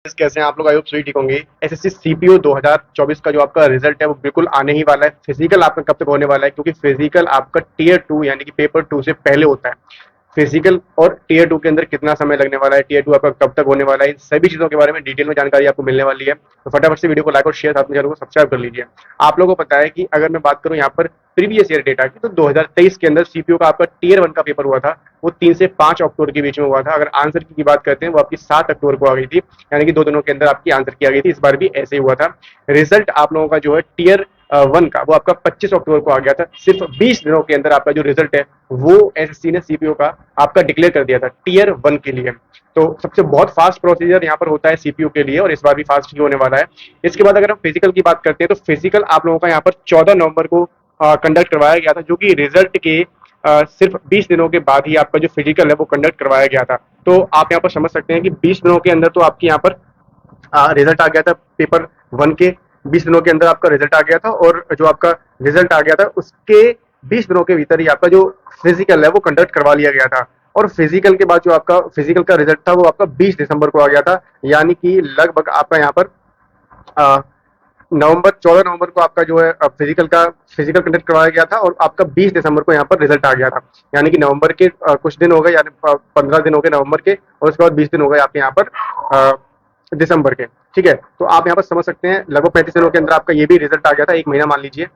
कैसे हैं आप लोग? आई होप सभी ठीक होंगे। एसएससी सीपीओ 2024 का जो आपका रिजल्ट है वो बिल्कुल आने ही वाला है। फिजिकल आपका कब तक होने वाला है, क्योंकि फिजिकल आपका टीयर 2 यानी कि पेपर 2 से पहले होता है। फिजिकल और टीयर 2 के अंदर कितना समय लगने वाला है, टीयर 2 आपका कब तक होने वाला है, इन सभी चीजों के बारे में डिटेल में जानकारी आपको मिलने वाली है। तो फटाफट से वीडियो को लाइक और शेयर, साथ में चैनल को सब्सक्राइब कर लीजिए। आप लोगों को पता है कि अगर मैं बात करूं यहाँ पर प्रीवियस ईयर डेटा की, तो 2023 के अंदर सीपीओ का आपका टीयर 1 का पेपर हुआ था, वो 3 से 5 अक्टूबर के बीच में हुआ था। अगर आंसर की बात करते हैं वो आपकी 7 अक्टूबर को आ गई थी, यानी कि 2 दिनों के अंदर आपकी आंसर की आ गई थी। इस बार भी ऐसे ही हुआ था। रिजल्ट आप लोगों का जो है टीयर 1 का वो आपका 25 अक्टूबर को आ गया था। सिर्फ 20 दिनों के अंदर आपका जो रिजल्ट है वो एसएससी ने सीपीओ का आपका डिक्लेयर कर दिया था टीयर 1 के लिए। तो सबसे बहुत फास्ट प्रोसीजर यहाँ पर होता है सीपीयू के लिए, और इस बार भी फास्ट ही होने वाला है। इसके बाद अगर हम फिजिकल की बात करते हैं, तो फिजिकल आप लोगों का यहाँ पर 14 नवंबर को कंडक्ट करवाया गया था, जो कि रिजल्ट के सिर्फ 20 दिनों के बाद ही आपका जो फिजिकल है वो कंडक्ट करवाया गया था। तो आप यहाँ पर समझ सकते हैं कि 20 दिनों के अंदर तो आपके यहाँ पर रिजल्ट आ गया था पेपर 1 के। 20 दिनों के अंदर आपका रिजल्ट आ गया था, और जो आपका रिजल्ट आ गया था उसके 20 दिनों के भीतर ही आपका जो फिजिकल है वो कंडक्ट करवा लिया गया था। और फिजिकल के बाद जो आपका फिजिकल का रिजल्ट था वो आपका 20 दिसंबर को आ गया था, यानी कि लगभग आपका यहाँ पर नवंबर 14 नवंबर को आपका जो है फिजिकल कंडक्ट करवाया गया था, और आपका 20 दिसंबर को यहाँ पर रिजल्ट आ गया था। यानी कि नवंबर के कुछ दिन हो गए, यानी 15 दिन हो गए नवंबर के, और उसके बाद 20 दिन हो गए आपके यहाँ पर दिसंबर के। ठीक है, तो आप यहाँ पर समझ सकते हैं लगभग 35 दिनों के अंदर आपका ये भी रिजल्ट आ गया था, 1 महीना मान लीजिए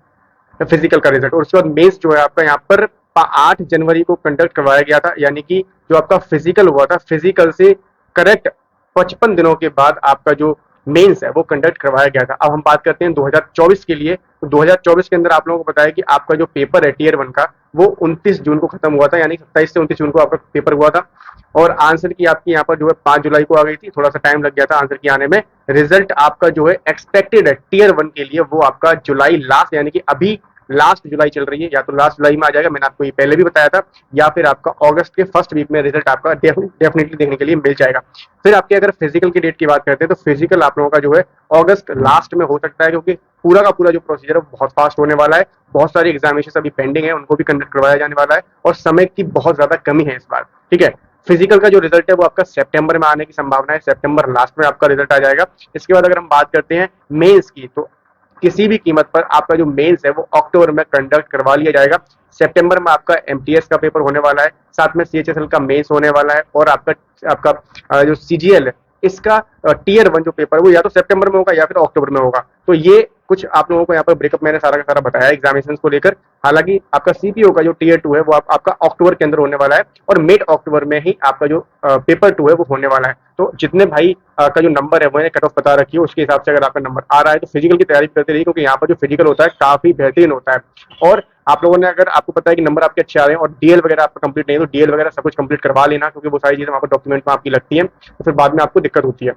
फिजिकल का रिजल्ट। और उसके बाद मेंस जो है आपका यहाँ पर 8 जनवरी को कंडक्ट करवाया गया था, यानी कि जो आपका फिजिकल हुआ था, फिजिकल से करेक्ट 55 दिनों के बाद आपका जो मेंस है वो कंडक्ट करवाया गया था। अब हम बात करते हैं 2024 के लिए। तो 2024 के अंदर आप लोगों को बताया कि आपका जो पेपर है टीयर 1 का वो 29 जून को खत्म हुआ था, यानी 27 से 29 जून को आपका पेपर हुआ था। और आंसर की आपकी यहाँ पर जो है 5 जुलाई को आ गई थी, थोड़ा सा टाइम लग गया था आंसर की आने में। रिजल्ट आपका जो है एक्सपेक्टेड है टीयर 1 के लिए वो आपका जुलाई लास्ट, यानी कि अभी लास्ट जुलाई चल रही है, या तो लास्ट जुलाई में आ जाएगा, मैंने आपको ये पहले भी बताया था, या फिर आपका अगस्त के फर्स्ट वीक में रिजल्ट आपका डेफिनेटली देखने के लिए मिल जाएगा। फिर आपके अगर फिजिकल की डेट की बात करते हैं, तो फिजिकल आप लोगों का जो है अगस्त लास्ट में हो सकता है, क्योंकि पूरा का पूरा जो प्रोसीजर है बहुत फास्ट होने वाला है। बहुत सारी एग्जामिनेशन अभी पेंडिंग है, उनको भी कंडक्ट करवाया जाने वाला है, और समय की बहुत ज्यादा कमी है इस बार। ठीक है, फिजिकल का जो रिजल्ट है वो आपका सितंबर में आने की संभावना है, सितंबर लास्ट में आपका रिजल्ट आ जाएगा। इसके बाद अगर हम बात करते हैं मेंस की, तो किसी भी कीमत पर आपका जो मेंस है वो अक्टूबर में कंडक्ट करवा लिया जाएगा। सितंबर में आपका एमटीएस का पेपर होने वाला है, साथ में सीएचएसएल का मेंस होने वाला है, और आपका आपका जो सीजीएल है इसका टीयर 1 जो पेपर है वो या तो सितंबर में होगा या फिर अक्टूबर में होगा। तो ये कुछ आप लोगों को यहाँ पर ब्रेकअप मैंने सारा का सारा बताया एग्जामिनेशन को लेकर। हालांकि आपका सीपीओ का जो टीयर 2 है वो आपका अक्टूबर के अंदर होने वाला है, और मिड अक्टूबर में ही आपका जो पेपर 2 है वो होने वाला है। तो जितने भाई का जो नंबर है वो कट ऑफ बता रखी है, उसके हिसाब से अगर आपका नंबर आ रहा है तो फिजिकल की तैयारी करते रहिए, क्योंकि यहाँ पर जो फिजिकल होता है काफी बेहतरीन होता है। और आप लोगों ने, अगर आपको पता है कि नंबर आपके अच्छे आ रहे हैं और डीएल वगैरह आपका कंप्लीट नहीं है, तो डीएल वगैरह सब कुछ कंप्लीट करवा लेना, क्योंकि वो सारी चीजें वहाँ पर डॉक्यूमेंट में आपकी लगती है, तो फिर बाद में आपको दिक्कत होती है।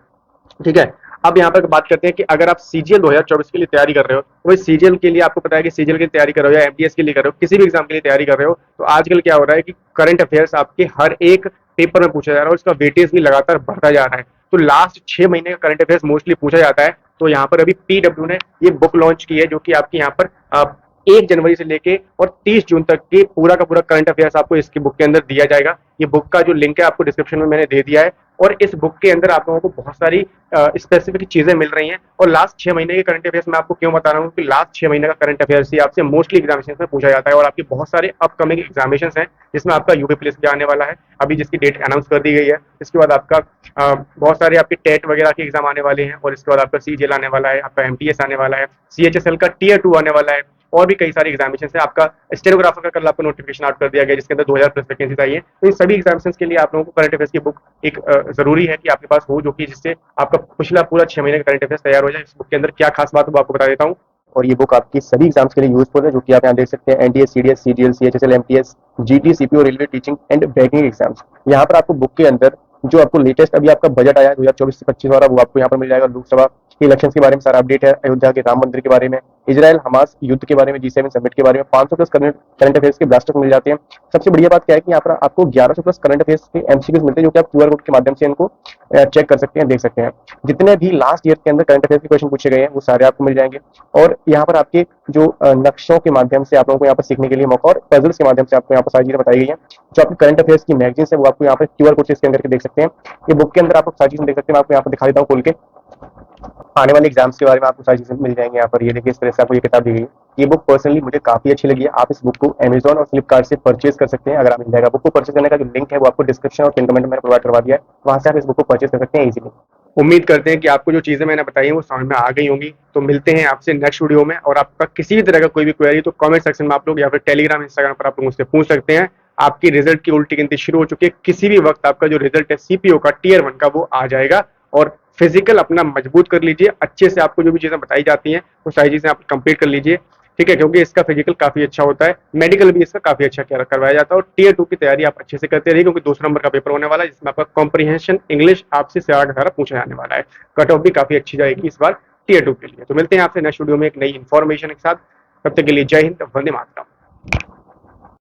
ठीक है, अब यहाँ पर बात करते हैं कि अगर आप सीजीएल 2024 के लिए तैयारी कर रहे हो, तो वही सीजीएल के लिए आपको पता है कि सीजीएल की तैयारी कर रहे हो या एमटीएस के लिए कर रहे हो, किसी भी एग्जाम के लिए तैयारी कर रहे हो, तो आजकल क्या हो रहा है कि करंट अफेयर्स आपके हर एक पेपर में पूछा जा रहा है, और उसका वेटेज भी लगातार बढ़ता जा रहा है। तो लास्ट 6 महीने का करंट अफेयर्स मोस्टली पूछा जाता है। तो यहाँ पर अभी पीडब्ल्यू ने ये बुक लॉन्च की है, जो कि आपकी यहाँ पर 1 जनवरी से लेके और 30 जून तक के पूरा का पूरा करंट अफेयर्स आपको इसकी बुक के अंदर दिया जाएगा। ये बुक का जो लिंक है आपको डिस्क्रिप्शन में मैंने दे दिया है, और इस बुक के अंदर आप लोगों को बहुत सारी स्पेसिफिक चीजें मिल रही हैं। और लास्ट 6 महीने के करंट अफेयर्स मैं आपको क्यों बता रहा हूँ कि लास्ट 6 महीने का करंट अफेयर्स ही आपसे मोस्टली एग्जामिनेशन में पूछा जाता है, और आपके बहुत सारे अपकमिंग एग्जामिनेशन हैं जिसमें आपका यूपी पुलिस भी आने वाला है, अभी जिसकी डेट अनाउंस कर दी गई है। इसके बाद आपका बहुत सारे आपके टेट वगैरह के एग्जाम आने वाले हैं, और इसके बाद आपका सीजीएल आने वाला है, आपका एमटीएस आने वाला है, सीएचएसएल का टीयर 2 आने वाला है, और भी कई सारे एग्जामिनेशन है। आपका स्टेनोग्राफर का कल आपको नोटिफिकेशन आउट कर दिया गया, जिसके अंदर 2000 प्लस वैकेंसी आई है। तो इन सभी एग्जामिनेशन के लिए आप लोगों को करंट अफेयर्स की बुक एक जरूरी है कि आपके पास हो, जो कि जिससे आपका पिछला पूरा 6 महीने का करंट अफेयर्स तैयार हो जाए। इस बुक के अंदर क्या खास बात है वो आपको बता देता हूँ। और ये बुक आपकी सभी एग्जाम्स के लिए यूजफुल है, जो कि आप यहाँ देख सकते हैं, NDA, CDS, CGL, CHSL, MTS, GT, CPO, railway, teaching and banking exams. यहाँ पर आपको बुक के अंदर जो आपको लेटेस्ट अभी आपका बजट आया है 2024 से 25 वाला, वो आपको यहाँ पर मिल जाएगा। लोकसभा इलेक्शन के बारे में सारा अपडेट है, अयोध्या के राम मंदिर के बारे में, इजराइल हमास युद्ध के बारे में, G7 समिट के बारे में, 500 प्लस करंट अफेयर्स के ब्लास्टर्स मिल जाते हैं। सबसे बढ़िया बात क्या है कि यहाँ पर आपको 1100 प्लस करंट अफेयर्स के एमसीक्यूज मिलते हैं, जो कि आप QR कोड के माध्यम से इनको चेक कर सकते हैं, देख सकते हैं। जितने भी लास्ट ईयर के अंदर करंट अफेयर्स के क्वेश्चन पूछे गए हैं वो सारे आपको मिल जाएंगे। और यहाँ पर आपके जो नक्शों के माध्यम से आप लोगों को यहाँ पर सीखने के लिए मौका, और पजल्स के माध्यम से आपको यहाँ पर सारी चीजें बताई गई है। जो आपकी करंट अफेयर्स की मैगजीन है वो आपको यहाँ पर QR कोड से स्कैन करके देख सकते हैं। ये बुक के अंदर आप सारी चीजें देख सकते हैं। मैं आपको यहाँ पर दिखा देता हूँ खोल के। आने वाले एग्जाम्स के बारे में आपको सारी चीजें मिल जाएंगी यहाँ पर। ये देखिए, इस तरह से आपको ये किताब दी गई है। ये बुक पर्सनली मुझे काफी अच्छी लगी है। आप इस बुक को Amazon और फ्लिपकार्ट से परचेज कर सकते हैं, अगर आप मिल जाएगा। बुक को परचेज करने का जो लिंक है वो आपको डिस्क्रिप्शन और पिन कमेंट में मैंने प्रोवाइड करवा दिया है, वहां से आप इस बुक को परचेज कर सकते हैं इजीली। उम्मीद करते हैं कि आपको जो चीजें मैंने बताई हैं वो समझ में आ गई होंगी। तो मिलते हैं आपसे नेक्स्ट वीडियो में। और आपका किसी भी तरह का कोई भी क्वेरी तो कमेंट सेक्शन में आप लोग या फिर टेलीग्राम इंस्टाग्राम पर आप लोग मुझसे पूछ सकते हैं। आपकी रिजल्ट की उल्टी गिनती शुरू हो चुकी है। किसी भी वक्त आपका जो रिजल्ट है सीपीओ का Tier 1 का वो आ जाएगा। और फिजिकल अपना मजबूत कर लीजिए अच्छे से। आपको जो भी चीजें बताई जाती हैं वो सारी चीजें आप कंप्लीट कर लीजिए, ठीक है, क्योंकि इसका फिजिकल काफी अच्छा होता है, मेडिकल भी इसका काफी अच्छा करवाया जाता है। और Tier 2 की तैयारी आप अच्छे से करते रहिए, क्योंकि 2 नंबर का पेपर होने वाला है जिसमें आपका कॉम्प्रिहेंशन इंग्लिश आपसे 8 पूछा जाने वाला है। कट ऑफ भी काफी अच्छी जाएगी इस बार Tier 2 के लिए। तो मिलते हैं आपसे नेक्स्ट वीडियो में एक नई इन्फॉर्मेशन के साथ। तब तक के लिए जय हिंद, वंदे मातरम।